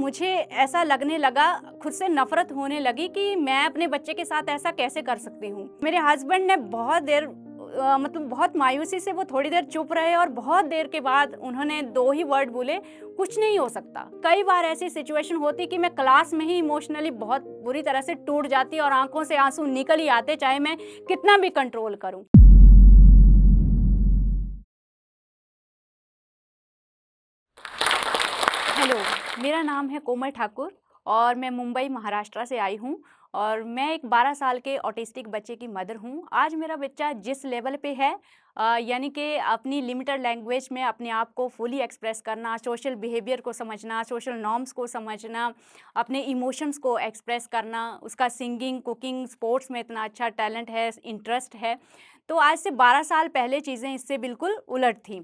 मुझे ऐसा लगने लगा, खुद से नफ़रत होने लगी कि मैं अपने बच्चे के साथ ऐसा कैसे कर सकती हूँ। मेरे हस्बैंड ने बहुत देर मतलब बहुत मायूसी से वो थोड़ी देर चुप रहे और बहुत देर के बाद उन्होंने 2 ही वर्ड बोले, "कुछ नहीं हो सकता।" कई बार ऐसी सिचुएशन होती कि मैं क्लास में ही इमोशनली बहुत बुरी तरह से टूट जाती और आँखों से आँसू निकल ही आते, चाहे मैं कितना भी कंट्रोल करूँ। हेलो, मेरा नाम है कोमल ठाकुर और मैं मुंबई महाराष्ट्र से आई हूँ और मैं एक 12 साल के ऑटिस्टिक बच्चे की मदर हूँ। आज मेरा बच्चा जिस लेवल पे है यानी कि अपनी लिमिटेड लैंग्वेज में अपने आप को फुली एक्सप्रेस करना, सोशल बिहेवियर को समझना, सोशल नॉर्म्स को समझना, अपने इमोशंस को एक्सप्रेस करना, उसका सिंगिंग, कुकिंग, स्पोर्ट्स में इतना अच्छा टैलेंट है, इंटरेस्ट है। तो आज से 12 साल पहले चीज़ें इससे बिल्कुल उलट थीं।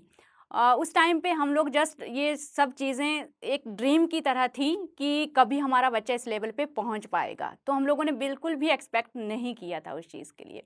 उस टाइम पे हम लोग जस्ट ये सब चीज़ें एक ड्रीम की तरह थी कि कभी हमारा बच्चा इस लेवल पे पहुंच पाएगा। तो हम लोगों ने बिल्कुल भी एक्सपेक्ट नहीं किया था उस चीज़ के लिए।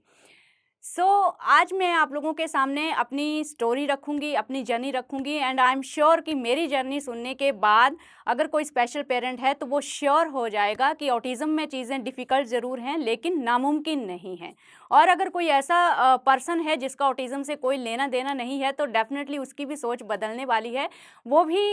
आज मैं आप लोगों के सामने अपनी स्टोरी रखूँगी, अपनी जर्नी रखूँगी एंड आई एम श्योर कि मेरी जर्नी सुनने के बाद अगर कोई स्पेशल पेरेंट है तो वो श्योर हो जाएगा कि ऑटिज़्म में चीज़ें डिफ़िकल्ट ज़रूर हैं लेकिन नामुमकिन नहीं हैं। और अगर कोई ऐसा पर्सन है जिसका ऑटिज़्म से कोई लेना-देना नहीं है तो डेफ़िनेटली उसकी भी सोच बदलने वाली है। वो भी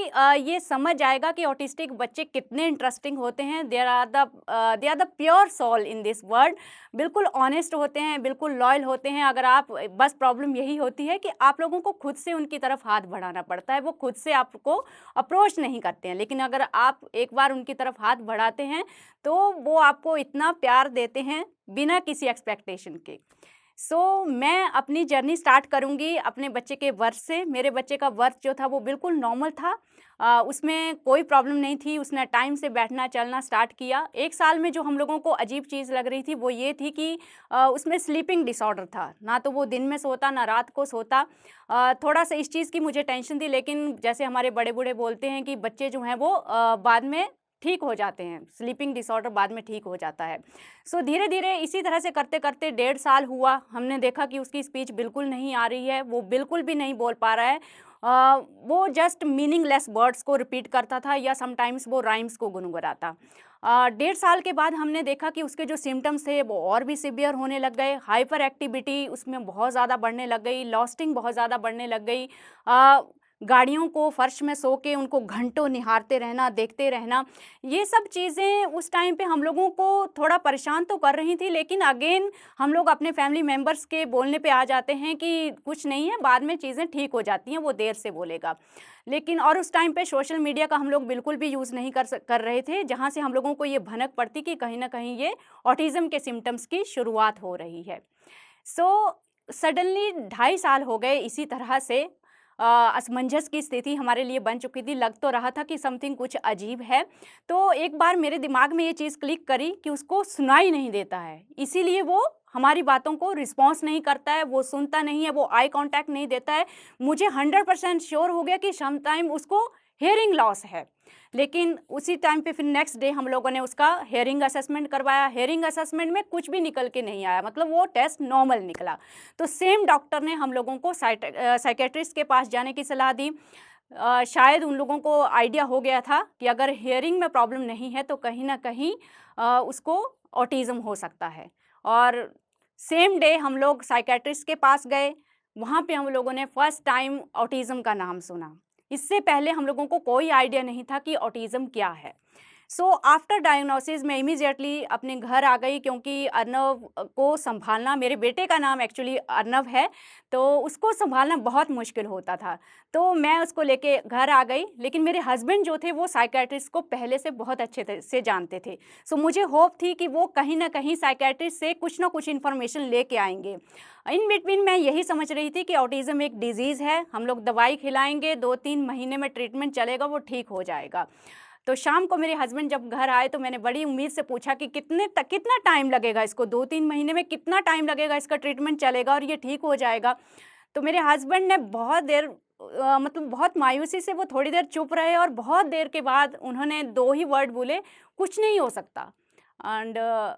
ये समझ जाएगा कि ऑटिस्टिक बच्चे कितने इंटरेस्टिंग होते हैं। They are the pure soul in this world. बिल्कुल ऑनेस्ट होते हैं, बिल्कुल लॉयल होते हैं। अगर आप बस प्रॉब्लम यही होती है कि आप लोगों को खुद से उनकी तरफ हाथ बढ़ाना पड़ता है, वो खुद से आपको अप्रोच नहीं करते हैं। लेकिन अगर आप एक बार उनकी तरफ हाथ बढ़ाते हैं, तो वो आपको इतना प्यार देते हैं बिना किसी एक्सपेक्टेशन के। मैं अपनी जर्नी स्टार्ट करूँगी अपने बच्चे के बर्थ से। मेरे बच्चे का बर्थ जो था वो बिल्कुल नॉर्मल था। उसमें कोई प्रॉब्लम नहीं थी, उसने टाइम से बैठना चलना स्टार्ट किया। 1 साल में जो हम लोगों को अजीब चीज़ लग रही थी वो ये थी कि उसमें स्लीपिंग डिसऑर्डर था। ना तो वो दिन में सोता, ना रात को सोता। थोड़ा-सा इस चीज़ की मुझे टेंशन थी लेकिन जैसे हमारे बड़े-बूढ़े बोलते हैं कि बच्चे जो हैं वो बाद में ठीक हो जाते हैं, स्लीपिंग डिसऑर्डर बाद में ठीक हो जाता है। धीरे-धीरे इसी तरह से करते-करते 1.5 साल हुआ, हमने देखा कि उसकी स्पीच बिल्कुल नहीं आ रही है, वो बिल्कुल भी नहीं बोल पा रहा है। वो जस्ट मीनिंगलेस वर्ड्स को रिपीट करता था या समटाइम्स वो राइम्स को गुनगुनाता। 1.5 साल के बाद हमने देखा कि उसके जो सिम्पटम्स थे वो और भी सिवियर होने लग गए, हाइपर एक्टिविटी उसमें बहुत ज़्यादा बढ़ने लग गई, लॉस्टिंग बहुत ज़्यादा बढ़ने लग गई। अ, गाड़ियों को फर्श में सो के उनको घंटों निहारते रहना, देखते रहना, ये सब चीज़ें उस टाइम पे हम लोगों को थोड़ा परेशान तो कर रही थी लेकिन अगेन हम लोग अपने फैमिली मेंबर्स के बोलने पे आ जाते हैं कि कुछ नहीं है, बाद में चीज़ें ठीक हो जाती हैं, वो देर से बोलेगा। लेकिन और उस टाइम पे सोशल मीडिया का हम लोग बिल्कुल भी यूज़ नहीं कर रहे थे, जहाँ से हम लोगों को ये भनक पड़ती कि कहीं न कहीं ये ऑटिज़्म के सिम्पटम्स की शुरुआत हो रही है। सडनली 2.5 साल हो गए इसी तरह से असमंजस की स्थिति हमारे लिए बन चुकी थी। लग तो रहा था कि समथिंग कुछ अजीब है। तो एक बार मेरे दिमाग में ये चीज़ क्लिक करी कि उसको सुनाई नहीं देता है, इसीलिए वो हमारी बातों को रिस्पॉन्स नहीं करता है, वो सुनता नहीं है, वो आई कॉन्टैक्ट नहीं देता है। मुझे 100% श्योर हो गया कि सम टाइम उसको हियरिंग लॉस है। लेकिन उसी टाइम पे फिर नेक्स्ट डे हम लोगों ने उसका हियरिंग असेसमेंट करवाया। हियरिंग असेसमेंट में कुछ भी निकल के नहीं आया, मतलब वो टेस्ट नॉर्मल निकला। तो सेम डॉक्टर ने हम लोगों को साइकियाट्रिस्ट के पास जाने की सलाह दी। शायद उन लोगों को आइडिया हो गया था कि अगर हियरिंग में प्रॉब्लम नहीं है तो कहीं न कहीं उसको ऑटिज़्म हो सकता है। और सेम डे हम लोग साइकियाट्रिस्ट के पास गए, वहाँ पे हम लोगों ने फर्स्ट टाइम ऑटिज़्म का नाम सुना। इससे पहले हम लोगों को कोई आइडिया नहीं था कि ऑटिज़्म क्या है। आफ्टर डायग्नोसिस मैं इमीडिएटली अपने घर आ गई क्योंकि अर्नव को सँभालना, मेरे बेटे का नाम एक्चुअली अर्नव है, तो उसको सँभालना बहुत मुश्किल होता था। तो मैं उसको लेके घर आ गई, लेकिन मेरे हस्बैंड जो थे वो साइकियाट्रिस्ट को पहले से बहुत अच्छे से जानते थे। मुझे होप थी कि वो कहीं न कहीं साइकियाट्रिस्ट से कुछ ना कुछ इन्फॉर्मेशन लेके आएँगे। इन बिटवीन मैं यही समझ रही थी कि ऑटिज़्म एक डिज़ीज़ है, हम लोग दवाई खिलाएँगे, 2-3 महीने में ट्रीटमेंट चलेगा, वो ठीक हो जाएगा। तो शाम को मेरे हस्बैंड जब घर आए तो मैंने बड़ी उम्मीद से पूछा कि कितना टाइम लगेगा इसको, 2-3 महीने में कितना टाइम लगेगा, इसका ट्रीटमेंट चलेगा और ये ठीक हो जाएगा? तो मेरे हस्बैंड ने बहुत देर मतलब बहुत मायूसी से वो थोड़ी देर चुप रहे और बहुत देर के बाद उन्होंने 2 ही वर्ड बोले, "कुछ नहीं हो सकता।" एंड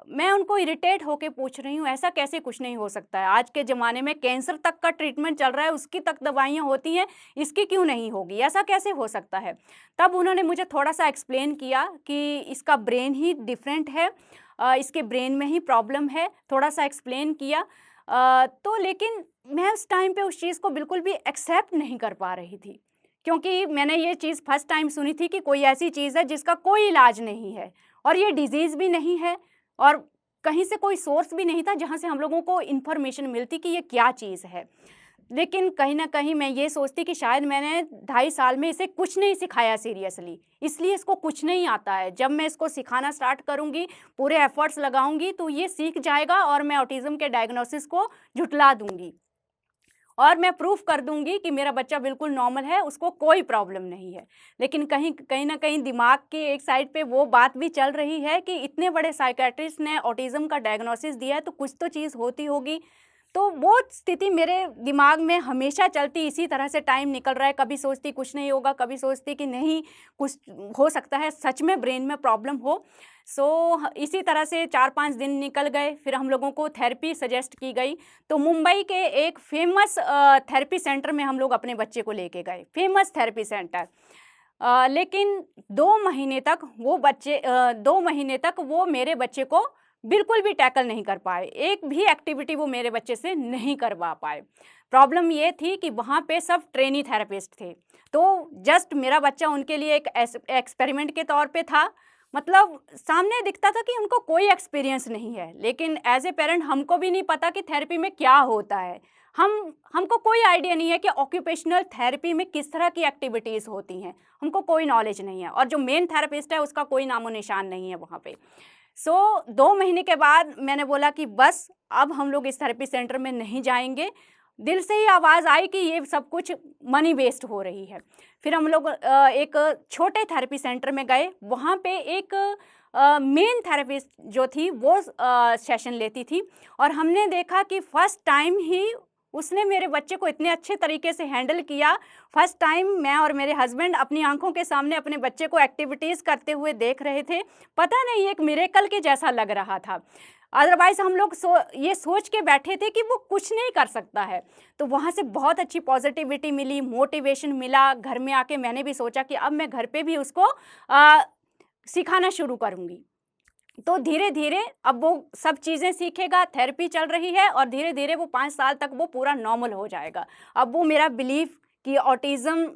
मैं उनको इरिटेट होके पूछ रही हूँ, ऐसा कैसे कुछ नहीं हो सकता है? आज के ज़माने में कैंसर तक का ट्रीटमेंट चल रहा है, उसकी तक दवाइयाँ होती हैं, इसकी क्यों नहीं होगी? ऐसा कैसे हो सकता है? तब उन्होंने मुझे थोड़ा-सा एक्सप्लेन किया कि इसका ब्रेन ही डिफरेंट है, इसके ब्रेन में ही प्रॉब्लम है, थोड़ा-सा एक्सप्लेन किया। तो लेकिन मैं उस टाइम पे उस चीज़ को बिल्कुल भी एक्सेप्ट नहीं कर पा रही थी, क्योंकि मैंने ये चीज़ फर्स्ट टाइम सुनी थी कि कोई ऐसी चीज़ है जिसका कोई इलाज नहीं है और ये डिज़ीज़ भी नहीं है और कहीं से कोई सोर्स भी नहीं था जहाँ से हम लोगों को इन्फॉर्मेशन मिलती कि ये क्या चीज़ है। लेकिन कहीं न कहीं मैं ये सोचती कि शायद मैंने 2.5 साल में इसे कुछ नहीं सिखाया सीरियसली, इसलिए इसको कुछ नहीं आता है। जब मैं इसको सिखाना स्टार्ट करूँगी, पूरे एफ़र्ट्स लगाऊँगी तो ये सीख जाएगा और मैं ऑटिज़्म के डायग्नोसिस को झुठला दूँगी। और मैं प्रूफ़ कर दूँगी कि मेरा बच्चा बिल्कुल नॉर्मल है, उसको कोई प्रॉब्लम नहीं है। लेकिन कहीं कहीं न कहीं दिमाग की एक साइड पे वो बात भी चल रही है कि इतने बड़े साइकियाट्रिस्ट ने ऑटिज़्म का डायग्नोसिस दिया है, तो कुछ तो चीज़ होती होगी। तो वो स्थिति मेरे दिमाग में हमेशा चलती, इसी तरह से टाइम निकल रहा है, कभी सोचती कुछ नहीं होगा, कभी सोचती कि नहीं, कुछ हो सकता है सच में ब्रेन में प्रॉब्लम हो। इसी तरह से 4-5 दिन निकल गए, फिर हम लोगों को थेरेपी सजेस्ट की गई। तो मुंबई के एक फ़ेमस थेरेपी सेंटर में हम लोग अपने बच्चे को लेके गए, फ़ेमस थेरेपी सेंटर। लेकिन 2 महीने तक 2 महीने तक वो मेरे बच्चे को बिल्कुल भी टैकल नहीं कर पाए, एक भी एक्टिविटी वो मेरे बच्चे से नहीं करवा पाए। प्रॉब्लम ये थी कि वहाँ पे सब ट्रेनी थेरेपिस्ट थे, तो जस्ट मेरा बच्चा उनके लिए एक एक्सपेरिमेंट के तौर पे था। मतलब सामने दिखता था कि उनको कोई एक्सपीरियंस नहीं है, लेकिन एज़ ए पेरेंट हमको भी नहीं पता कि थेरेपी में क्या होता है। हमको कोई आइडिया नहीं है कि ऑक्यूपेशनल थेरेपी में किस तरह की एक्टिविटीज़ होती हैं, हमको कोई नॉलेज नहीं है और जो मेन थेरेपिस्ट है उसका कोई नामो-निशान नहीं है वहाँ पे। 2 महीने के बाद मैंने बोला कि बस अब हम लोग इस थेरेपी सेंटर में नहीं जाएँगे। दिल से ही आवाज़ आई कि ये सब कुछ मनी वेस्ट हो रही है। फिर हम लोग एक छोटे थेरेपी सेंटर में गए, वहाँ पे एक मेन थेरेपिस्ट जो थी वो सेशन लेती थी और हमने देखा कि फर्स्ट टाइम ही उसने मेरे बच्चे को इतने अच्छे तरीके से हैंडल किया। फर्स्ट टाइम मैं और मेरे हस्बैंड अपनी आँखों के सामने अपने बच्चे को एक्टिविटीज़ करते हुए देख रहे थे। पता नहीं एक मिरेकल के जैसा लग रहा था। अदरवाइज़ हम लोग ये सोच के बैठे थे कि वो कुछ नहीं कर सकता है। तो वहाँ से बहुत अच्छी पॉज़िटिविटी मिली, मोटिवेशन मिला। घर में आके मैंने भी सोचा कि अब मैं घर पे भी उसको सिखाना शुरू करूँगी। तो धीरे-धीरे अब वो सब चीज़ें सीखेगा, थेरेपी चल रही है और धीरे-धीरे वो 5 साल तक वो पूरा नॉर्मल हो जाएगा। अब वो मेरा बिलीफ कि ऑटिज़्म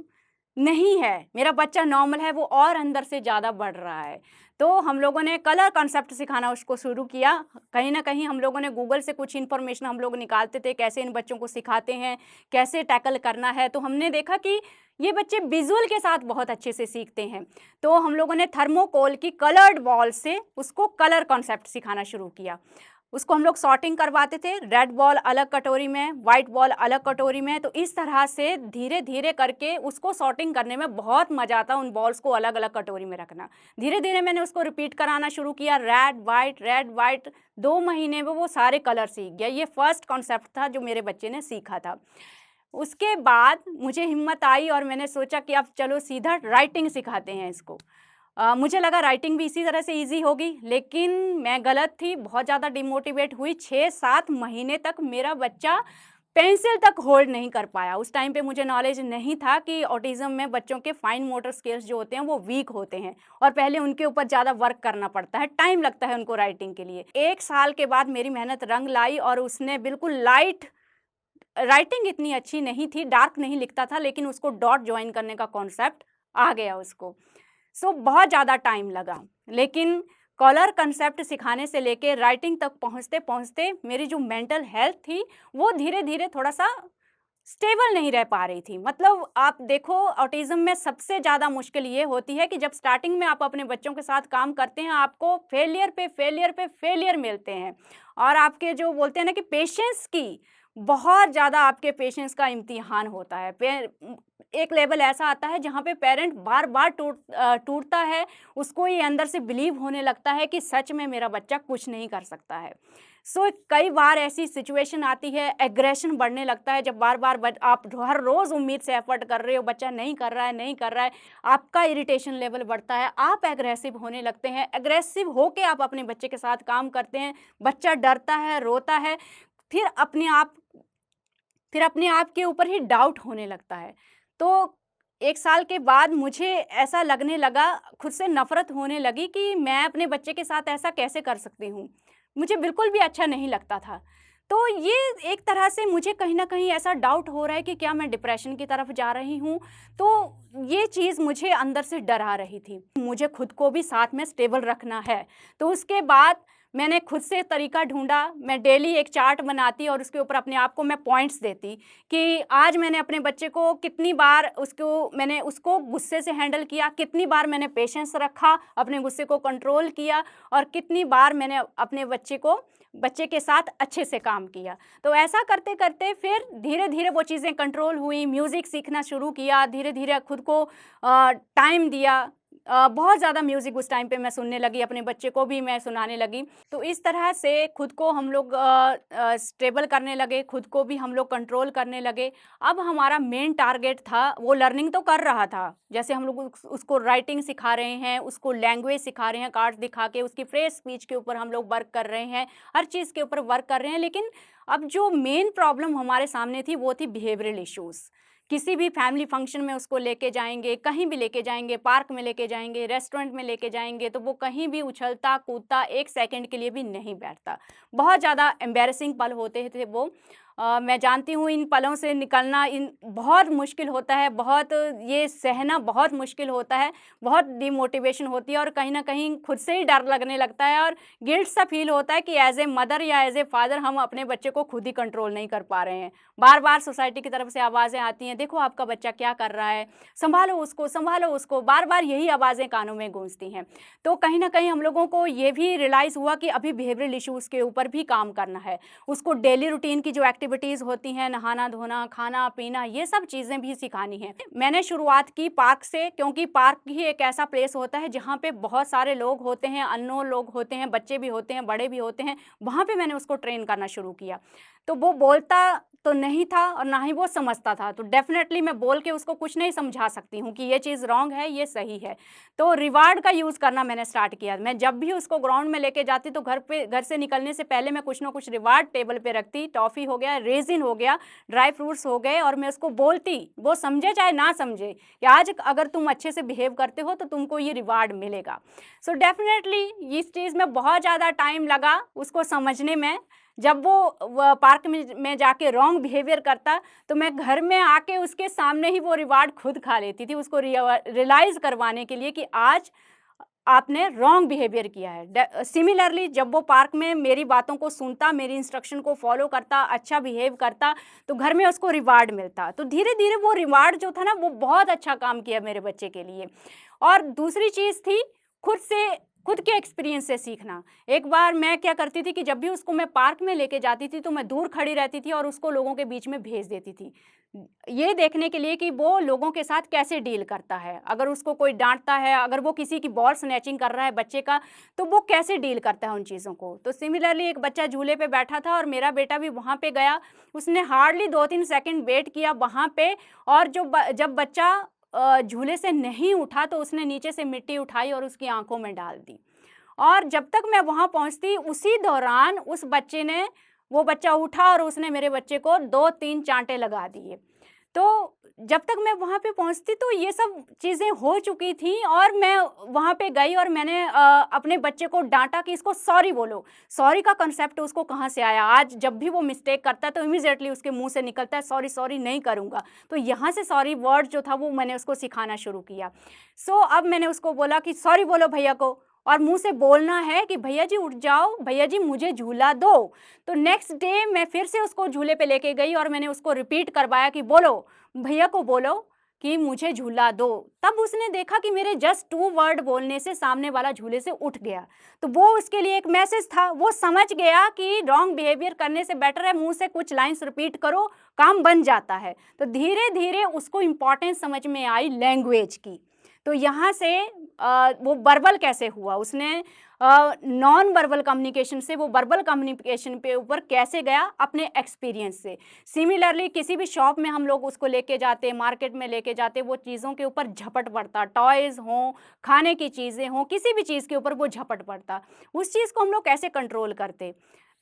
नहीं है, मेरा बच्चा नॉर्मल है, वो और अंदर से ज़्यादा बढ़ रहा है। तो हम लोगों ने कलर कॉन्सेप्ट सिखाना उसको शुरू किया। कहीं न कहीं हम लोगों ने गूगल से कुछ इन्फॉर्मेशन हम लोग निकालते थे, कैसे इन बच्चों को सिखाते हैं, कैसे टैकल करना है। तो हमने देखा कि ये बच्चे विज़ुअल के साथ बहुत अच्छे से सीखते हैं। तो हम लोगों ने थर्मोकोल की कलर्ड बॉल से उसको कलर कॉन्सेप्ट सिखाना शुरू किया। उसको हम लोग सॉर्टिंग करवाते थे, रेड बॉल अलग कटोरी में, व्हाइट बॉल अलग कटोरी में। तो इस तरह से धीरे-धीरे करके उसको सॉर्टिंग करने में बहुत मज़ा आता, उन बॉल्स को अलग-अलग कटोरी में रखना। धीरे-धीरे मैंने उसको रिपीट कराना शुरू किया, रेड, व्हाइट। 2 महीने में वो सारे कलर सीख गया। ये फर्स्ट कॉन्सेप्ट था जो मेरे बच्चे ने सीखा था। उसके बाद मुझे हिम्मत आई और मैंने सोचा कि अब चलो सीधा राइटिंग सिखाते हैं इसको। मुझे लगा राइटिंग भी इसी तरह से ईज़ी होगी, लेकिन मैं गलत थी, बहुत ज़्यादा डिमोटिवेट हुई। 6-7 महीने तक मेरा बच्चा पेंसिल तक होल्ड नहीं कर पाया। उस टाइम पे मुझे नॉलेज नहीं था कि ऑटिज़्म में बच्चों के फाइन मोटर स्किल्स जो होते हैं वो वीक होते हैं और पहले उनके ऊपर ज़्यादा वर्क करना पड़ता है, टाइम लगता है उनको राइटिंग के लिए। 1 साल के बाद मेरी मेहनत रंग लाई और उसने बिल्कुल लाइट, राइटिंग इतनी अच्छी नहीं थी, डार्क नहीं लिखता था, लेकिन उसको डॉट जॉइन करने का कॉन्सेप्ट आ गया उसको। बहुत ज़्यादा टाइम लगा, लेकिन कलर कंसेप्ट सिखाने से लेके राइटिंग तक पहुँचते-पहुँचते मेरी जो मेंटल हेल्थ थी, वो धीरे-धीरे थोड़ा-सा स्टेबल नहीं रह पा रही थी। मतलब आप देखो, ऑटिज़्म में सबसे ज़्यादा मुश्किल ये होती है कि जब स्टार्टिंग में आप अपने बच्चों के साथ काम करते हैं, आपको फेलियर पे फेलियर पे फेलियर मिलते हैं और आपके जो बोलते हैं ना कि पेशेंस की बहुत ज़्यादा आपके पेशेंस का इम्तिहान होता है। एक लेवल ऐसा आता है जहाँ पे पेरेंट बार-बार टूटता है, उसको ये अंदर से बिलीव होने लगता है कि सच में मेरा बच्चा कुछ नहीं कर सकता है। कई बार ऐसी सिचुएशन आती है, एग्रेशन बढ़ने लगता है जब बार-बार आप हर रोज़ उम्मीद से एफर्ट कर रहे हो, बच्चा नहीं कर रहा है, नहीं कर रहा है, आपका इरिटेशन लेवल बढ़ता है, आप एग्रेसिव होने लगते हैं। एग्रेसिव होके आप अपने बच्चे के साथ काम करते हैं, बच्चा डरता है, रोता है, फिर अपने आप फिर अपने आप के ऊपर ही डाउट होने लगता है। तो 1 साल के बाद मुझे ऐसा लगने लगा, खुद से नफ़रत होने लगी कि मैं अपने बच्चे के साथ ऐसा कैसे कर सकती हूँ? मुझे बिल्कुल भी अच्छा नहीं लगता था। तो ये एक तरह से मुझे कहीं न कहीं ऐसा डाउट हो रहा है कि क्या मैं डिप्रेशन की तरफ जा रही हूँ? तो ये चीज़ मुझे अंदर से डरा रही थी। मुझे खुद को भी साथ में स्टेबल रखना है। तो उसके बाद मैंने खुद से तरीका ढूँढा, मैं डेली एक चार्ट बनाती और उसके ऊपर अपने आप को मैं पॉइंट्स देती कि आज मैंने अपने बच्चे को कितनी बार मैंने उसको गुस्से से हैंडल किया, कितनी बार मैंने पेशेंस रखा, अपने गुस्से को कंट्रोल किया और कितनी बार मैंने अपने बच्चे के साथ अच्छे से काम किया। तो ऐसा करते-करते फिर धीरे-धीरे वो चीज़ें कंट्रोल हुई, म्यूज़िक सीखना शुरू किया, धीरे-धीरे खुद को टाइम दिया। बहुत ज़्यादा म्यूज़िक उस टाइम पे मैं सुनने लगी, अपने बच्चे को भी मैं सुनाने लगी। तो इस तरह से खुद को हम लोग स्टेबल करने लगे, खुद को भी हम लोग कंट्रोल करने लगे। अब हमारा मेन टारगेट था, वो लर्निंग तो कर रहा था, जैसे हम लोग उसको राइटिंग सिखा रहे हैं, उसको लैंग्वेज सिखा रहे हैं, कार्ड्स दिखा के, उसकी फ्रेज़ स्पीच के ऊपर हम लोग वर्क कर रहे हैं, हर चीज़ के ऊपर वर्क कर रहे हैं। लेकिन अब जो मेन प्रॉब्लम हमारे सामने थी, वो थी बिहेवियरल इश्यूज़। किसी भी फैमिली फंक्शन में उसको लेके जाएँगे, कहीं भी लेके जाएँगे, पार्क में लेके जाएँगे, रेस्टोरेंट में लेके जाएँगे, तो वो कहीं भी उछलता-कूदता 1 सेकंड के लिए भी नहीं बैठता। बहुत ज़्यादा एम्बैरेसिंग पल होते थे वो। मैं जानती हूँ इन पलों से निकलना इन बहुत मुश्किल होता है, बहुत ये सहना बहुत मुश्किल होता है, बहुत डिमोटिवेशन होती है और कहीं न कहीं खुद से ही डर लगने लगता है और गिल्ट सा फ़ील होता है कि एज़ ए मदर या एज़ ए फ़ादर हम अपने बच्चे को खुद ही कंट्रोल नहीं कर पा रहे हैं। बार-बार सोसाइटी की तरफ से आवाज़ें आती हैं, देखो आपका बच्चा क्या कर रहा है, सँभालो उसको, बार-बार यही आवाज़ें कानों में गूँजती हैं। तो कहीं न कहीं हम लोगों को ये भी रियलाइज़ हुआ कि अभी बिहेवियरल इश्यूज़ के ऊपर भी काम करना है। उसको डेली रूटीन की जो एक्टिविटीज़ होती हैं, नहाना-धोना, खाना-पीना, ये सब चीज़ें भी सिखानी हैं। मैंने शुरुआत की पार्क से क्योंकि पार्क ही एक ऐसा प्लेस होता है जहाँ पे बहुत सारे लोग होते हैं, अननोन लोग होते हैं, बच्चे भी होते हैं, बड़े भी होते हैं, वहाँ पे मैंने उसको ट्रेन करना शुरू किया। तो वो बोलता तो नहीं था और ना ही वो समझता था, तो डेफ़िनेटली मैं बोल के उसको कुछ नहीं समझा सकती हूँ कि ये चीज़ रॉन्ग है, ये सही है। तो रिवार्ड का यूज़ करना मैंने स्टार्ट किया। मैं जब भी उसको ग्राउंड में लेके जाती तो घर से निकलने से पहले मैं कुछ न कुछ रिवार्ड टेबल पे रखती, टॉफ़ी हो गया, रेज़िन हो गया, ड्राई फ्रूट्स हो गए और मैं उसको बोलती, वो समझे चाहे ना समझे, कि आज अगर तुम अच्छे से बिहेव करते हो तो तुमको ये रिवार्ड मिलेगा। सो डेफ़िनेटली इस चीज़ में बहुत ज़्यादा टाइम लगा उसको समझने में। जब वो पार्क में जाके रॉन्ग बिहेवियर करता, तो मैं घर में आके उसके सामने ही वो रिवार्ड खुद खा लेती थी, उसको रियलाइज़ करवाने के लिए कि आज आपने रॉन्ग बिहेवियर किया है। सिमिलरली जब वो पार्क में मेरी बातों को सुनता, मेरी इंस्ट्रक्शन को फ़ॉलो करता, अच्छा बिहेव करता, तो घर में उसको रिवार्ड मिलता। तो धीरे-धीरे वो रिवार्ड जो था ना, वो बहुत अच्छा काम किया मेरे बच्चे के लिए। और दूसरी चीज़ थी खुद के एक्सपीरियंस से सीखना। एक बार मैं क्या करती थी कि जब भी उसको मैं पार्क में लेके जाती थी, तो मैं दूर खड़ी रहती थी और उसको लोगों के बीच में भेज देती थी। ये देखने के लिए कि वो लोगों के साथ कैसे डील करता है। अगर उसको कोई डाँटता है, अगर वो किसी की बॉल स्नैचिंग कर रहा है बच्चे का, तो वो कैसे डील करता है उन चीज़ों को। तो सिमिलरली एक बच्चा झूले पे बैठा था और मेरा बेटा भी वहाँ पे गया। उसने हार्डली 2-3 सेकंड वेट किया वहाँ पे और जब बच्चा झूले से नहीं उठा, तो उसने नीचे से मिट्टी उठाई और उसकी आँखों में डाल दी। और जब तक मैं वहाँ पहुँचती, उसी दौरान वो बच्चा उठा और उसने मेरे बच्चे को 2-3 चाँटे लगा दिए। तो जब तक मैं वहाँ पे पहुँचती तो ये सब चीज़ें हो चुकी थी और मैं वहाँ पे गई और मैंने अपने बच्चे को डाँटा कि इसको सॉरी बोलो। सॉरी का कांसेप्ट उसको कहाँ से आया? आज जब भी वो मिस्टेक करता है तो इमीडिएटली उसके मुँह से निकलता है सॉरी, सॉरी नहीं करूँगा। तो यहाँ से सॉरी वर्ड जो था वो मैंने उसको सिखाना शुरू किया। अब मैंने उसको बोला कि सॉरी बोलो भैया को और मुँह से बोलना है कि भैया जी उठ जाओ, भैया जी मुझे झूला दो। तो नेक्स्ट डे मैं फिर से उसको झूले पे लेके गई और मैंने उसको रिपीट करवाया कि बोलो, भैया को बोलो कि मुझे झूला दो। तब उसने देखा कि मेरे जस्ट 2 वर्ड बोलने से सामने वाला झूले से उठ गया। तो वो उसके लिए एक मैसेज था, वो समझ गया कि रॉन्ग बिहेवियर करने से बेटर है मुँह से कुछ लाइन्स रिपीट करो, काम बन जाता है। तो धीरे-धीरे उसको इम्पोर्टेंस समझ में आई लैंग्वेज की। तो यहाँ से वो वर्बल कैसे हुआ, उसने नॉन वर्बल कम्युनिकेशन से वो वर्बल कम्युनिकेशन पे ऊपर कैसे गया अपने एक्सपीरियंस से। सिमिलरली किसी भी शॉप में हम लोग उसको लेके जाते, मार्केट में लेके जाते, वो चीज़ों के ऊपर झपट पड़ता, टॉयज़ हों, खाने की चीज़ें हों, किसी भी चीज़ के ऊपर वो झपट पड़ता। उस चीज़ को हम लोग कैसे कंट्रोल करते?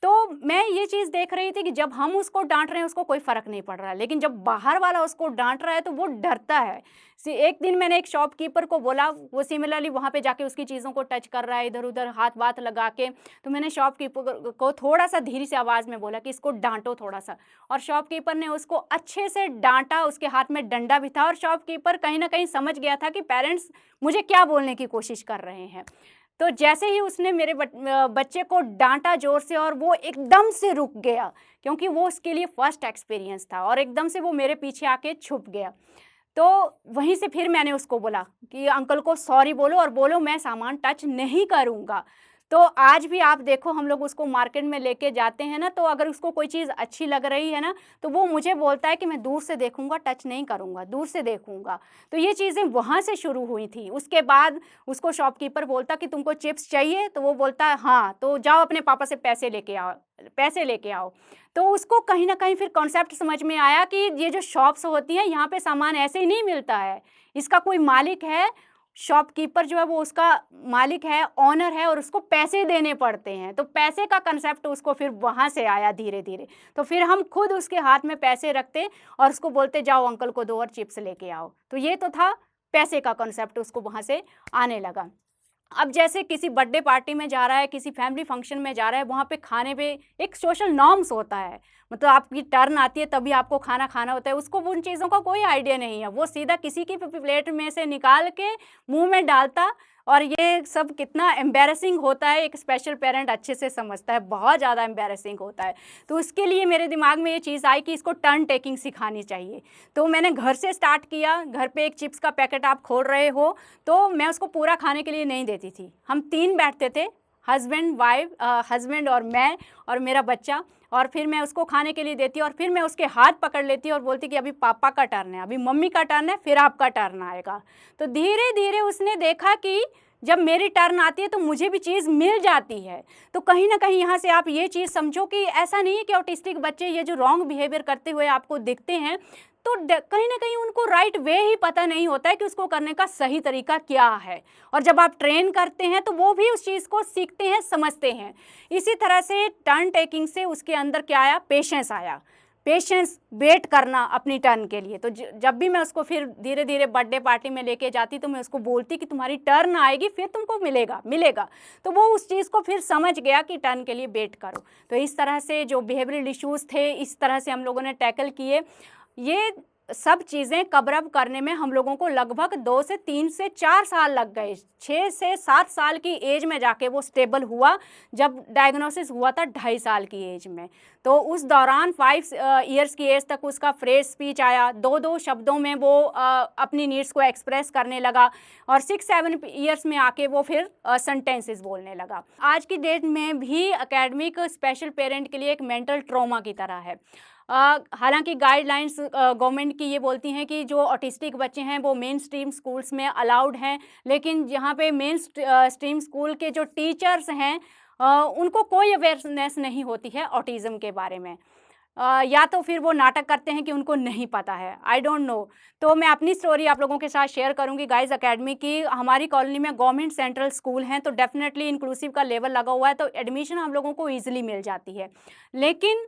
तो मैं ये चीज़ देख रही थी कि जब हम उसको डाँट रहे हैं उसको कोई फ़र्क नहीं पड़ रहा है, लेकिन जब बाहर वाला उसको डाँट रहा है तो वो डरता है। एक दिन मैंने एक शॉपकीपर को बोला, वो सिमिलरली वहाँ पे जाके उसकी चीज़ों को टच कर रहा है इधर-उधर हाथ-वाथ लगा के, तो मैंने शॉपकीपर को थोड़ा-सा धीरे से आवाज़ में बोला कि इसको डाँटो थोड़ा-सा, और शॉपकीपर ने उसको अच्छे से डाँटा, उसके हाथ में डंडा भी था और शॉपकीपर कहीं न कहीं समझ गया था कि पेरेंट्स मुझे क्या बोलने की कोशिश कर रहे हैं। तो जैसे ही उसने मेरे बच्चे को डाँटा ज़ोर से और वो एकदम से रुक गया, क्योंकि वो उसके लिए फर्स्ट एक्सपीरियंस था और एकदम से वो मेरे पीछे आके छुप गया। तो वहीं से फिर मैंने उसको बोला कि अंकल को सॉरी बोलो और बोलो मैं सामान टच नहीं करूँगा। तो आज भी आप देखो हम लोग उसको मार्केट में लेके जाते हैं ना, तो अगर उसको कोई चीज़ अच्छी लग रही है ना, तो वो मुझे बोलता है कि मैं दूर से देखूँगा, टच नहीं करूँगा, दूर से देखूँगा। तो ये चीज़ें वहाँ से शुरू हुई थी। उसके बाद उसको शॉपकीपर बोलता कि तुमको चिप्स चाहिए? तो वो बोलता है हाँ, तो जाओ अपने पापा से पैसे लेके आओ, पैसे लेके आओ। तो उसको कहीं न कहीं फिर कॉन्सेप्ट समझ में आया कि ये जो शॉप्स होती हैं, यहाँ पे सामान ऐसे ही नहीं मिलता है। इसका कोई मालिक है, शॉपकीपर जो है वो उसका मालिक है, ओनर है और उसको पैसे देने पड़ते हैं। तो पैसे का कांसेप्ट उसको फिर वहाँ से आया धीरे-धीरे। तो फिर हम खुद उसके हाथ में पैसे रखते और उसको बोलते जाओ अंकल को दो और चिप्स लेके आओ। तो ये तो था पैसे का कांसेप्ट, उसको वहाँ से आने लगा। अब जैसे किसी बर्थडे पार्टी में जा रहा है, किसी फैमिली फंक्शन में जा रहा है, वहाँ पे खाने पे एक सोशल नॉर्म्स होता है। मतलब आपकी टर्न आती है तभी आपको खाना खाना होता है, उसको उन चीज़ों का कोई आइडिया नहीं है। वो सीधा किसी की प्लेट में से निकाल के मुँह में डालता, और ये सब कितना एम्बैरेसिंग होता है, एक स्पेशल पेरेंट अच्छे से समझता है, बहुत ज़्यादा एम्बैरेसिंग होता है। तो उसके लिए मेरे दिमाग में ये चीज़ आई कि इसको टर्न टेकिंग सिखानी चाहिए। तो मैंने घर से स्टार्ट किया, घर पे एक चिप्स का पैकेट आप खोल रहे हो, तो मैं उसको पूरा खाने के लिए नहीं देती थी। हम 3 बैठते थे, हस्बैंड, वाइफ़, हस्बैंड और मैं और मेरा बच्चा, और फिर मैं उसको खाने के लिए देती और फिर मैं उसके हाथ पकड़ लेती और बोलती कि अभी पापा का टर्न है, अभी मम्मी का टर्न है, फिर आपका टर्न आएगा। तो धीरे-धीरे उसने देखा कि जब मेरी टर्न आती है तो मुझे भी चीज़ मिल जाती है। तो कहीं न कहीं यहाँ से आप ये चीज़ समझो कि ऐसा नहीं है कि ऑटिस्टिक बच्चे ये जो रॉन्ग बिहेवियर करते हुए आपको दिखते हैं, तो कहीं न कहीं उनको राइट वे ही पता नहीं होता है कि उसको करने का सही तरीका क्या है। और जब आप ट्रेन करते हैं तो वो भी उस चीज़ को सीखते हैं, समझते हैं। इसी तरह से टर्न टेकिंग से उसके अंदर क्या आया, पेशेंस आया। पेशेंस, वेट करना अपनी टर्न के लिए। तो जब भी मैं उसको फिर धीरे-धीरे बर्थडे पार्टी में लेके जाती तो मैं उसको बोलती कि तुम्हारी टर्न आएगी फिर तुमको मिलेगा, मिलेगा। तो वो उस चीज़ को फिर समझ गया कि टर्न के लिए वेट करो। तो इस तरह से जो बिहेवियरल इश्यूज़ थे, इस तरह से हम लोगों ने टैकल किए। ये सब चीज़ें कवर अप करने में हम लोगों को लगभग 2 से 3 से 4 साल लग गए। 6 से 7 साल की एज में जाके वो स्टेबल हुआ, जब डायग्नोसिस हुआ था 2.5 साल की एज में। तो उस दौरान 5 इयर्स की एज तक उसका फ्रेज़ स्पीच आया, 2-2 शब्दों में वो अपनी नीड्स को एक्सप्रेस करने लगा, और 6-7 इयर्स में आके वो फिर सेंटेंसेस बोलने लगा। आज की डेट में भी एकेडमिक स्पेशल पेरेंट के लिए एक मेंटल ट्रॉमा की तरह है। हालाँकि गाइडलाइंस गवर्नमेंट की ये बोलती हैं कि जो ऑटिस्टिक बच्चे हैं वो मेन स्ट्रीम स्कूल्स में अलाउड हैं, लेकिन यहाँ पे मेन स्ट्रीम स्कूल के जो टीचर्स हैं उनको कोई अवेयरनेस नहीं होती है ऑटिज़्म के बारे में। या तो फिर वो नाटक करते हैं कि उनको नहीं पता है, आई डोंट नो। तो मैं अपनी स्टोरी आप लोगों के साथ शेयर करूँगी गाइज़ अकेडमी की। हमारी कॉलोनी में गवर्नमेंट सेंट्रल स्कूल हैं, तो डेफ़िनेटली इंक्लूसिव का लेवल लगा हुआ है, तो एडमिशन हम लोगों को ईज़िली मिल जाती है। लेकिन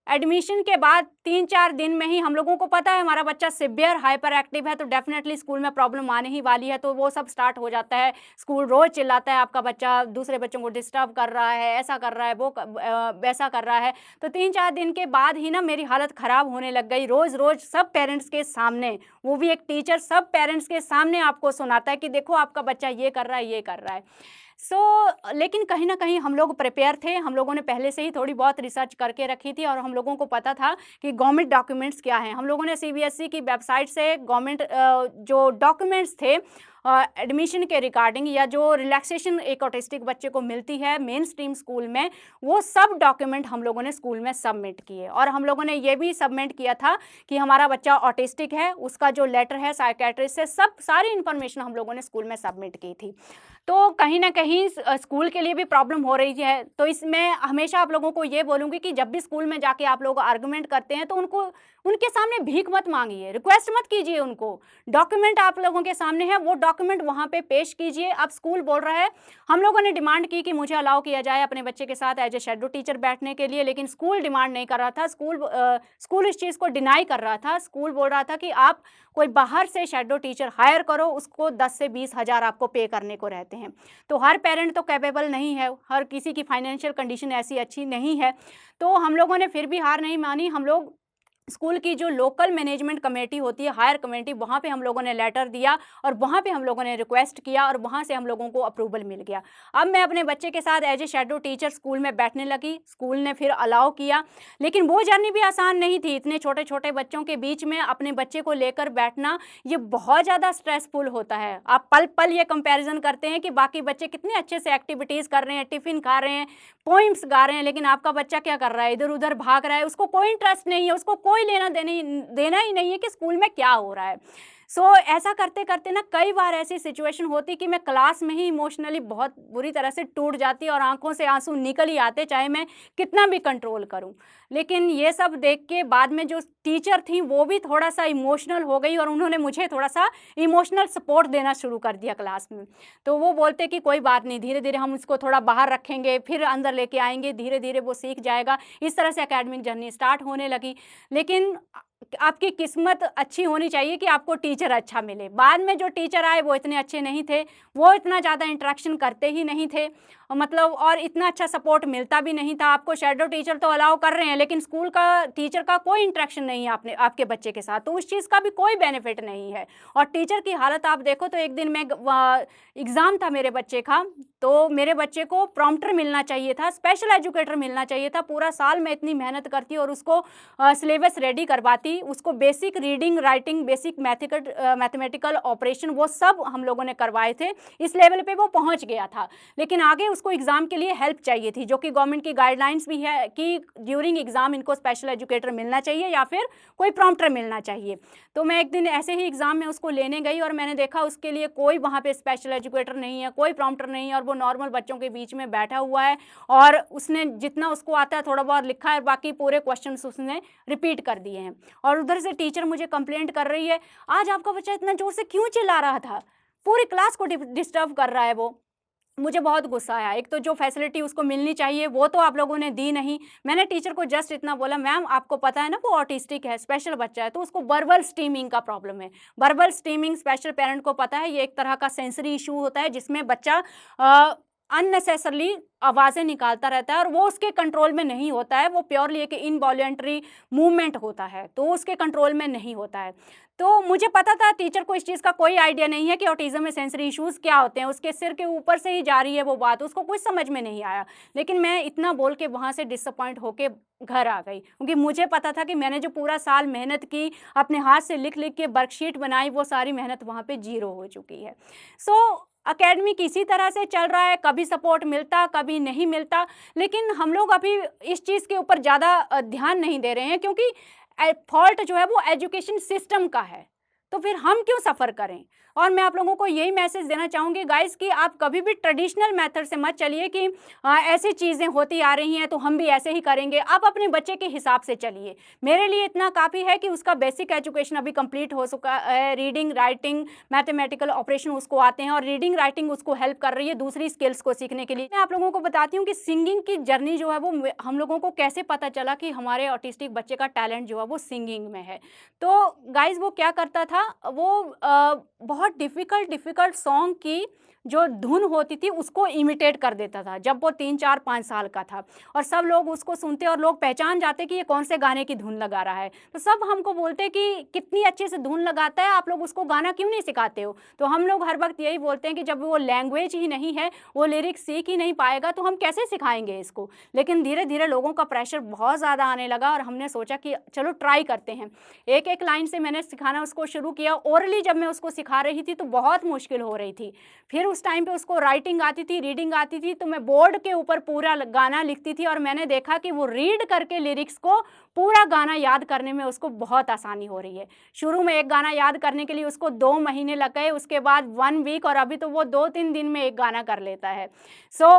एडमिशन के बाद 3-4 दिन में ही हम लोगों को पता है हमारा बच्चा सिवियर हाइपर एक्टिव है, तो डेफ़िनेटली स्कूल में प्रॉब्लम आने ही वाली है, तो वो सब स्टार्ट हो जाता है। स्कूल रोज़ चिल्लाता है आपका बच्चा दूसरे बच्चों को डिस्टर्ब कर रहा है, ऐसा कर रहा है, वैसा कर रहा है। तो 3-4 दिन के बाद ही ना मेरी हालत ख़राब होने लग गई। रोज़-रोज़ सब पेरेंट्स के सामने, वो भी एक टीचर सब पेरेंट्स के सामने आपको सुनाता है कि देखो आपका बच्चा ये कर रहा है, ये कर रहा है। लेकिन कहीं न कहीं हम लोग प्रिपेयर थे, हम लोगों ने पहले से ही थोड़ी बहुत रिसर्च करके रखी थी और हम लोगों को पता था कि गवर्नमेंट डॉक्यूमेंट्स क्या हैं। हम लोगों ने सीबीएसई की वेबसाइट से गवर्नमेंट जो डॉक्यूमेंट्स थे एडमिशन के रिगार्डिंग या जो रिलैक्सेशन एक ऑटिस्टिक बच्चे को मिलती है मेन स्ट्रीम स्कूल में, वो सब डॉक्यूमेंट हम लोगों ने स्कूल में सबमिट किए और हम लोगों ने ये भी सबमिट किया था कि हमारा बच्चा ऑटिस्टिक है, उसका जो लेटर है साइकियाट्रिस्ट से, सब सारी इन्फॉर्मेशन हम लोगों ने स्कूल में सबमिट की थी। तो कहीं न कहीं स्कूल के लिए भी प्रॉब्लम हो रही है। तो इसमें हमेशा आप लोगों को ये बोलूँगी कि जब भी स्कूल में जाके आप लोग आर्गुमेंट करते हैं तो उनके सामने भीख मत माँगिए, रिक्वेस्ट मत कीजिए उनको। डॉक्यूमेंट आप लोगों के सामने है, वो डॉक्यूमेंट वहाँ पे पेश कीजिए। अब स्कूल बोल रहा है, हम लोगों ने डिमांड की कि मुझे अलाउ किया जाए अपने बच्चे के साथ एज ए शैडो टीचर बैठने के लिए, लेकिन स्कूल डिमांड नहीं कर रहा था। स्कूल इस चीज़ को डिनाई कर रहा था। स्कूल बोल रहा था कि आप कोई बाहर से शैडो टीचर हायर करो, उसको 10 से 20 हज़ार आपको पे करने को रहते हैं। तो हर पेरेंट तो कैपेबल नहीं है, हर किसी की फाइनेंशियल कंडीशन ऐसी अच्छी नहीं है। तो हम लोगों ने फिर भी हार नहीं मानी। हम लोग स्कूल की जो लोकल मैनेजमेंट कमेटी होती है, हायर कमेटी, वहाँ पे हम लोगों ने लेटर दिया और वहाँ पे हम लोगों ने रिक्वेस्ट किया और वहाँ से हम लोगों को अप्रूवल मिल गया। अब मैं अपने बच्चे के साथ as a shadow teacher school में बैठने लगी, स्कूल ने फिर अलाउ किया, लेकिन वो जर्नी भी आसान नहीं थी। इतने छोटे छोटे बच्चों के बीच में अपने बच्चे को लेकर बैठना, ये बहुत ज़्यादा स्ट्रेसफुल होता है। आप पल पल ये कंपेरिजन करते हैं कि बाकी बच्चे कितने अच्छे से एक्टिविटीज़ कर रहे हैं, टिफ़िन खा रहे हैं, पोइम्स गा रहे हैं, लेकिन आपका बच्चा क्या कर रहा है, इधर उधर भाग रहा है, उसको कोई इंटरेस्ट नहीं है, उसको कोई देना ही नहीं है कि स्कूल में क्या हो रहा है। ऐसा करते करते ना कई बार ऐसी सिचुएशन होती कि मैं क्लास में ही इमोशनली बहुत बुरी तरह से टूट जाती और आंखों से आंसू निकल ही आते, चाहे मैं कितना भी कंट्रोल करूं। लेकिन ये सब देख के बाद में जो टीचर थी वो भी थोड़ा सा इमोशनल हो गई और उन्होंने मुझे थोड़ा सा इमोशनल सपोर्ट देना शुरू कर दिया क्लास में। तो वो बोलते कि कोई बात नहीं, धीरे धीरे हम उसको थोड़ा बाहर रखेंगे, फिर अंदर लेके आएंगे, धीरे धीरे वो सीख जाएगा। इस तरह से एकेडमिक जर्नी स्टार्ट होने लगी। लेकिन आपकी किस्मत अच्छी होनी चाहिए कि आपको टीचर अच्छा मिले। बाद में जो टीचर आए वो इतने अच्छे नहीं थे, वो इतना ज़्यादा इंटरेक्शन करते ही नहीं थे, मतलब और इतना अच्छा सपोर्ट मिलता भी नहीं था। आपको शैडो टीचर तो अलाउ कर रहे हैं, लेकिन स्कूल का टीचर का कोई इंटरेक्शन नहीं है आपके बच्चे के साथ, तो उस चीज़ का भी कोई बेनिफिट नहीं है। और टीचर की हालत आप देखो तो एक दिन मैं एग्ज़ाम था मेरे बच्चे का, तो मेरे बच्चे को प्रॉम्प्टर मिलना चाहिए था, स्पेशल एजुकेटर मिलना चाहिए था। पूरा साल मैं इतनी मेहनत करती और उसको सिलेबस रेडी करवाती, उसको basic reading, writing, basic mathematical operation वो सब हम लोगों ने करवाए थे। इस लेवल पे वो पहुंच गया था, लेकिन आगे उसको एग्ज़ाम के लिए हेल्प चाहिए थी, जो कि गवर्नमेंट की गाइडलाइंस भी है कि ड्यूरिंग एग्ज़ाम इनको स्पेशल एजुकेटर मिलना चाहिए या फिर कोई प्रॉम्प्टर मिलना चाहिए। तो मैं एक दिन ऐसे ही एग्ज़ाम में उसको लेने गई और मैंने देखा उसके लिए कोई वहाँ पे स्पेशल एजुकेटर नहीं है, कोई प्रॉम्प्टर नहीं है और वो नॉर्मल बच्चों के बीच में बैठा हुआ है और उसने जितना उसको आता है थोड़ा बहुत लिखा है, बाकी पूरे क्वेश्चन उसने रिपीट कर दिए हैं। और उधर से टीचर मुझे कंप्लेंट कर रही है, आज आपका बच्चा इतना जोर से क्यों चिल्ला रहा था, पूरी क्लास को डिस्टर्ब कर रहा है वो। मुझे बहुत गुस्सा आया। एक तो जो फैसिलिटी उसको मिलनी चाहिए वो तो आप लोगों ने दी नहीं। मैंने टीचर को जस्ट इतना बोला, मैम आपको पता है ना वो ऑटिस्टिक है, स्पेशल बच्चा है, तो उसको वर्बल स्टीमिंग का प्रॉब्लम है। वर्बल स्टीमिंग स्पेशल पेरेंट को पता है, ये एक तरह का सेंसरी इशू होता है जिसमें बच्चा अननेसेसरली आवाज़ें निकालता रहता है और वो उसके कंट्रोल में नहीं होता है, वो प्योरली एक इनवॉलंटरी मूवमेंट होता है, तो उसके कंट्रोल में नहीं होता है। तो मुझे पता था टीचर को इस चीज़ का कोई आइडिया नहीं है कि ऑटिज़्म में सेंसरी इश्यूज़ क्या होते हैं, उसके सिर के ऊपर से ही जा रही है वो बात, उसको कुछ समझ में नहीं आया। लेकिन मैं इतना बोल के वहाँ से डिसअपॉइंट होके घर आ गई, क्योंकि मुझे पता था कि मैंने जो पूरा साल मेहनत की, अपने हाथ से लिख-लिख के वर्कशीट बनाई, वो सारी मेहनत वहाँ पे ज़ीरो हो चुकी है। एकेडमिक इसी तरह से चल रहा है, कभी सपोर्ट मिलता, कभी नहीं मिलता, लेकिन हम लोग अभी इस चीज़ के ऊपर ज़्यादा ध्यान नहीं दे रहे हैं क्योंकि फॉल्ट जो है वो एजुकेशन सिस्टम का है, तो फिर हम क्यों सफ़र करें। और मैं आप लोगों को यही मैसेज देना चाहूँगी गाइस कि आप कभी भी ट्रेडिशनल मेथड से मत चलिए कि ऐसी चीज़ें होती आ रही हैं तो हम भी ऐसे ही करेंगे। आप अपने बच्चे के हिसाब से चलिए। मेरे लिए इतना काफ़ी है कि उसका बेसिक एजुकेशन अभी कंप्लीट हो चुका है, रीडिंग, राइटिंग, मैथमेटिकल ऑपरेशन उसको आते हैं और रीडिंग राइटिंग उसको हेल्प कर रही है दूसरी स्किल्स को सीखने के लिए। मैं आप लोगों को बताती हूँ कि सिंगिंग की जर्नी जो है वो हम लोगों को कैसे पता चला कि हमारे ऑटिस्टिक बच्चे का टैलेंट जो है वो सिंगिंग में है। तो गाइज़ वो क्या करता था, वो बहुत डिफ़िकल्ट सॉन्ग की जो धुन होती थी उसको इमिटेट कर देता था जब वो 3, 4, 5 साल का था। और सब लोग उसको सुनते और लोग पहचान जाते कि ये कौन से गाने की धुन लगा रहा है। तो सब हमको बोलते कि कितनी अच्छे से धुन लगाता है, आप लोग उसको गाना क्यों नहीं सिखाते हो? तो हम लोग हर वक्त यही बोलते हैं कि जब वो लैंग्वेज ही नहीं है, वो लिरिक्स सीख ही नहीं पाएगा तो हम कैसे सिखाएंगे इसको। लेकिन धीरे धीरे लोगों का प्रेशर बहुत ज़्यादा आने लगा और हमने सोचा कि चलो ट्राई करते हैं। एक एक लाइन से मैंने सिखाना उसको शुरू किया। ओरली जब मैं उसको सिखा रही थी तो बहुत मुश्किल हो रही थी। फिर उस टाइम पे उसको राइटिंग आती थी, रीडिंग आती थी, तो मैं बोर्ड के ऊपर पूरा गाना लिखती थी और मैंने देखा कि वो रीड करके लिरिक्स को पूरा गाना याद करने में उसको बहुत आसानी हो रही है। शुरू में एक गाना याद करने के लिए उसको 2 महीने लग गए, उसके बाद 1 वीक, और अभी तो वो 2-3 दिन में एक गाना कर लेता है।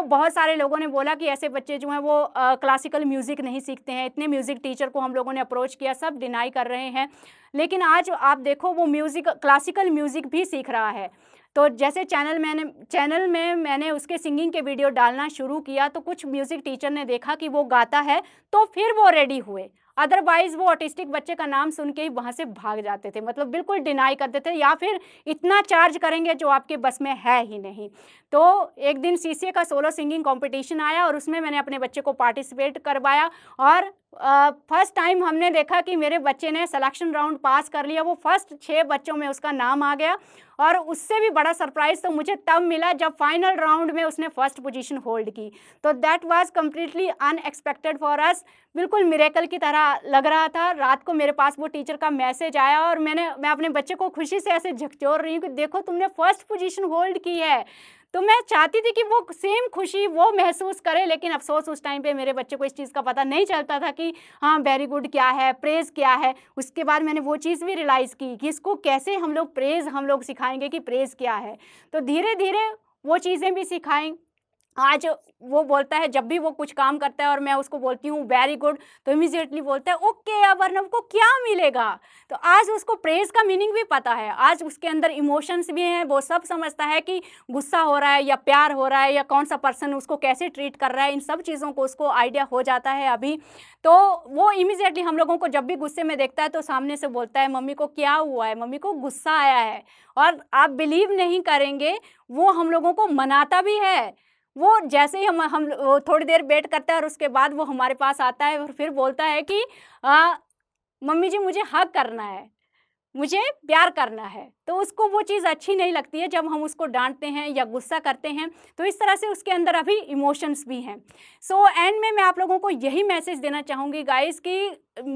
बहुत सारे लोगों ने बोला कि ऐसे बच्चे जो हैं वो क्लासिकल म्यूज़िक नहीं सीखते हैं। इतने म्यूज़िक टीचर को हम लोगों ने अप्रोच किया, सब डिनाई कर रहे हैं। लेकिन आज आप देखो वो क्लासिकल म्यूज़िक भी सीख रहा है। तो जैसे चैनल में मैंने उसके सिंगिंग के वीडियो डालना शुरू किया तो कुछ म्यूज़िक टीचर ने देखा कि वो गाता है तो फिर वो रेडी हुए। अदरवाइज़ वो ऑटिस्टिक बच्चे का नाम सुन के ही वहाँ से भाग जाते थे, मतलब बिल्कुल डिनाई करते थे या फिर इतना चार्ज करेंगे जो आपके बस में है ही नहीं। तो एक दिन सीसीए का सोलो सिंगिंग कॉम्पिटिशन आया और उसमें मैंने अपने बच्चे को पार्टिसिपेट करवाया और फर्स्ट टाइम हमने देखा कि मेरे बच्चे ने सिलेक्शन राउंड पास कर लिया। वो फर्स्ट 6 बच्चों में उसका नाम आ गया और उससे भी बड़ा सरप्राइज़ तो मुझे तब मिला जब फाइनल राउंड में उसने फर्स्ट पोजीशन होल्ड की। तो that was completely unexpected for us, बिल्कुल मिरेकल की तरह लग रहा था। रात को मेरे पास वो टीचर का मैसेज आया और मैं अपने बच्चे को खुशी से ऐसे झकझोर रही हूँ कि देखो तुमने फर्स्ट पोजीशन होल्ड की है। तो मैं चाहती थी कि वो सेम खुशी वो महसूस करे, लेकिन अफ़सोस उस टाइम पे मेरे बच्चे को इस चीज़ का पता नहीं चलता था कि हाँ, वेरी गुड क्या है, प्रेज़ क्या है। उसके बाद मैंने वो चीज़ भी रियलाइज़ की कि इसको कैसे हम लोग सिखाएँगे कि प्रेज़ क्या है। तो धीरे-धीरे वो चीज़ें भी सिखाई। आज वो बोलता है, जब भी वो कुछ काम करता है और मैं उसको बोलती हूँ वेरी गुड, तो इमीडिएटली बोलता है ओके, अब अर्नव को क्या मिलेगा। तो आज उसको प्रेज़ का मीनिंग भी पता है, आज उसके अंदर इमोशंस भी हैं, वो सब समझता है कि गुस्सा हो रहा है या प्यार हो रहा है या कौन सा पर्सन उसको कैसे ट्रीट कर रहा है, इन सब चीज़ों को उसको आइडिया हो जाता है अभी। तो वो इमीडिएटली हम लोगों को जब भी गुस्से में देखता है तो सामने से बोलता है मम्मी को क्या हुआ है, मम्मी को गुस्सा आया है। और आप बिलीव नहीं करेंगे, वो हम लोगों को मनाता भी है। वो जैसे ही हम वो थोड़ी देर वेट करता है और उसके बाद वो हमारे पास आता है और फिर बोलता है कि मम्मी जी मुझे हग करना है, मुझे प्यार करना है। तो उसको वो चीज़ अच्छी नहीं लगती है जब हम उसको डाँटते हैं या गुस्सा करते हैं, तो इस तरह से उसके अंदर अभी इमोशंस भी हैं। एंड में मैं आप लोगों को यही मैसेज देना चाहूँगी गाइज़ कि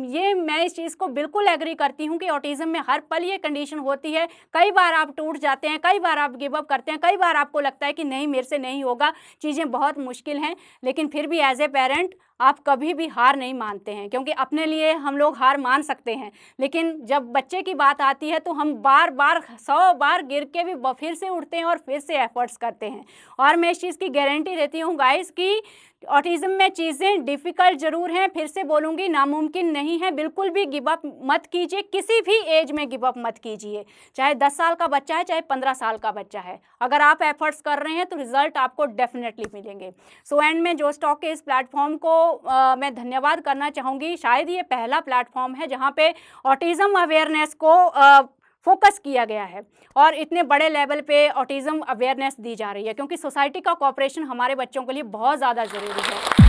ये मैं इस चीज़ को बिल्कुल एग्री करती हूँ कि ऑटिज़्म में हर पल ये कंडीशन होती है। कई बार आप टूट जाते हैं, कई बार आप गिव अप करते हैं, कई बार आपको लगता है कि नहीं मेरे से नहीं होगा, चीज़ें बहुत मुश्किल हैं, लेकिन फिर भी एज़ ए पेरेंट आप कभी भी हार नहीं मानते हैं, क्योंकि अपने लिए हम लोग हार मान सकते हैं, लेकिन जब बच्चे की बात आती है तो हम बार-बार 100 बार गिर के भी फिर से उठते हैं और फिर से एफर्ट्स करते हैं। और मैं इस चीज़ की गारंटी देती हूँ गाइज़ कि ऑटिज़्म में चीज़ें डिफ़िकल्ट ज़रूर हैं, फिर से बोलूँगी नामुमकिन नहीं है। बिल्कुल भी गिव अप मत कीजिए, किसी भी एज में गिव अप मत कीजिए, चाहे 10 साल का बच्चा है, चाहे 15 साल का बच्चा है। अगर आप एफर्ट्स कर रहे हैं तो रिज़ल्ट आपको डेफ़िनेटली मिलेंगे। एंड में जोश टॉक के इस प्लेटफ़ॉर्म को मैं धन्यवाद करना चाहूँगी। शायद ये पहला प्लेटफ़ॉर्म है जहाँ पे ऑटिज़्म अवेयरनेस को फ़ोकस किया गया है और इतने बड़े लेवल पे ऑटिज़्म अवेयरनेस दी जा रही है, क्योंकि सोसाइटी का कोऑपरेशन हमारे बच्चों के लिए बहुत ज़्यादा ज़रूरी है।